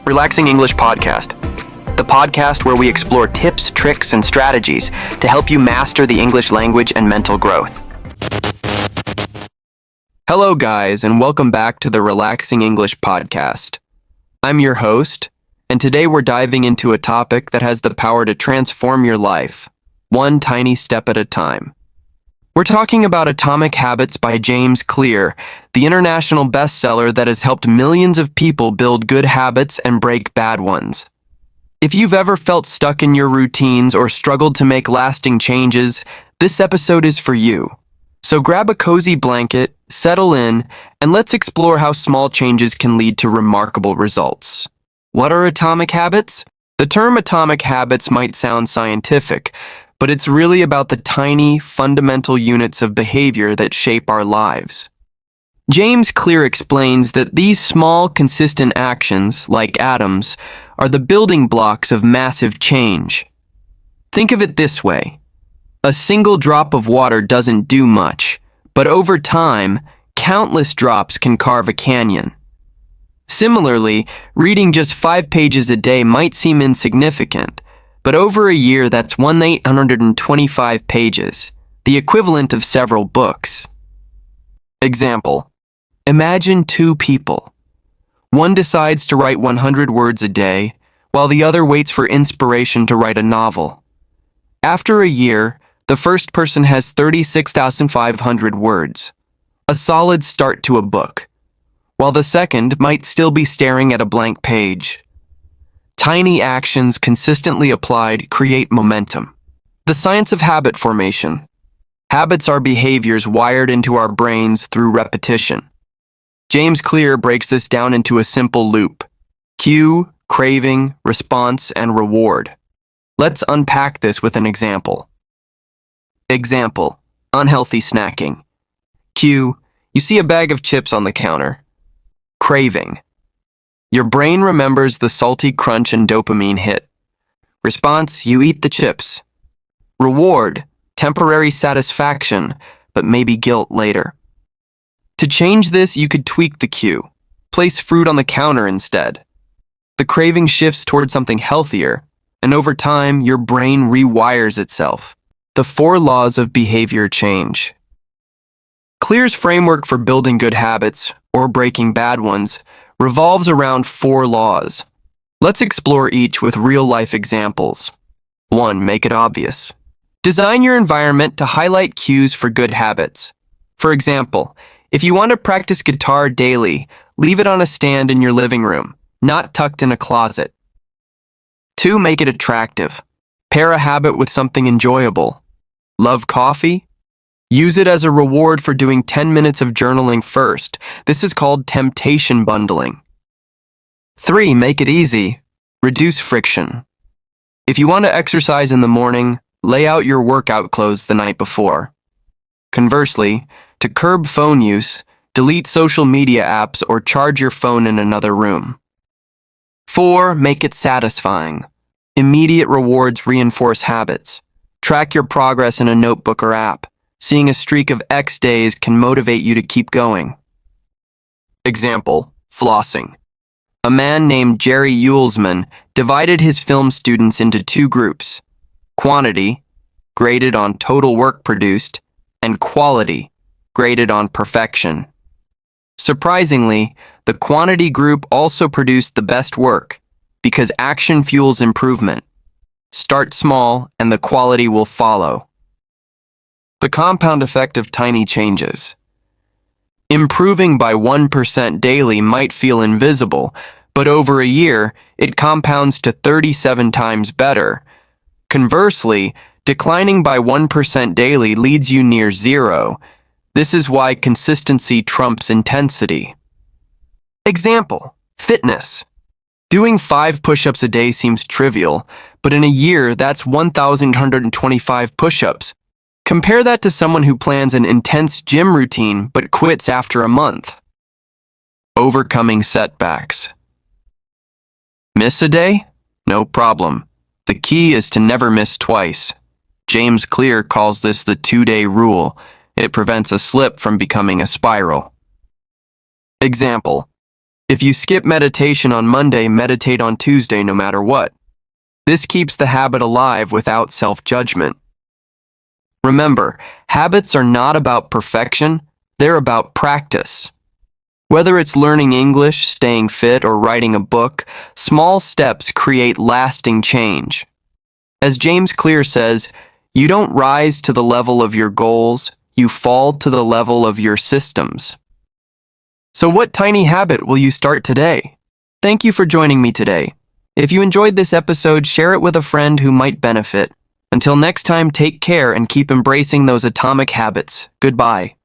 Relaxing English Podcast, the podcast where we explore tips, tricks, and strategies to help you master the English language and mental growth. Hello, guys, and welcome back to the Relaxing English Podcast. I'm your host, and today we're diving into a topic that has the power to transform your life, one tiny step at a time. We're talking about Atomic Habits by James Clear, the international bestseller that has helped millions of people build good habits and break bad ones. If you've ever felt stuck in your routines or struggled to make lasting changes, this episode is for you. So grab a cozy blanket, settle in, and let's explore how small changes can lead to remarkable results. What are atomic habits? The term atomic habits might sound scientific, but it's really about the tiny, fundamental units of behavior that shape our lives. James Clear explains that these small, consistent actions, like atoms, are the building blocks of massive change. Think of it this way. A single drop of water doesn't do much, but over time, countless drops can carve a canyon. Similarly, reading just 5 pages a day might seem insignificant, but over a year, that's 1,825 pages, the equivalent of several books. Example: imagine 2 people. One decides to write 100 words a day, while the other waits for inspiration to write a novel. After a year, the first person has 36,500 words, a solid start to a book, while the second might still be staring at a blank page. Tiny actions consistently applied create momentum. The science of habit formation. Habits are behaviors wired into our brains through repetition. James Clear breaks this down into a simple loop: cue, craving, response, and reward. Let's unpack this with an example. Example: unhealthy snacking. Cue: you see a bag of chips on the counter. Craving: your brain remembers the salty crunch and dopamine hit. Response: you eat the chips. Reward: temporary satisfaction, but maybe guilt later. To change this, you could tweak the cue. Place fruit on the counter instead. The craving shifts toward something healthier, and over time, your brain rewires itself. The 4 laws of behavior change. Clear's framework for building good habits, or breaking bad ones, revolves around 4 laws. Let's explore each with real-life examples. 1. Make it obvious. Design your environment to highlight cues for good habits. For example, if you want to practice guitar daily, leave it on a stand in your living room, not tucked in a closet. 2. Make it attractive. Pair a habit with something enjoyable. Love coffee? Use it as a reward for doing 10 minutes of journaling first. This is called temptation bundling. 3. Make it easy. Reduce friction. If you want to exercise in the morning, lay out your workout clothes the night before. Conversely, to curb phone use, delete social media apps or charge your phone in another room. 4. Make it satisfying. Immediate rewards reinforce habits. Track your progress in a notebook or app. Seeing a streak of X days can motivate you to keep going. Example: flossing. A man named Jerry Uelsman divided his film students into 2 groups: quantity, graded on total work produced, and quality, graded on perfection. Surprisingly, the quantity group also produced the best work, because action fuels improvement. Start small, and the quality will follow. The compound effect of tiny changes. Improving by 1% daily might feel invisible, but over a year, it compounds to 37 times better. Conversely, declining by 1% daily leads you near 0. This is why consistency trumps intensity. Example: fitness. Doing 5 push-ups a day seems trivial, but in a year, that's 1,125 push-ups. Compare that to someone who plans an intense gym routine but quits after a month. Overcoming setbacks. Miss a day? No problem. The key is to never miss twice. James Clear calls this the 2-day rule. It prevents a slip from becoming a spiral. Example: If you skip meditation on Monday, meditate on Tuesday no matter what. This keeps the habit alive without self-judgment. Remember, habits are not about perfection, they're about practice. Whether it's learning English, staying fit, or writing a book, small steps create lasting change. As James Clear says, you don't rise to the level of your goals, you fall to the level of your systems. So what tiny habit will you start today? Thank you for joining me today. If you enjoyed this episode, share it with a friend who might benefit. Until next time, take care and keep embracing those atomic habits. Goodbye.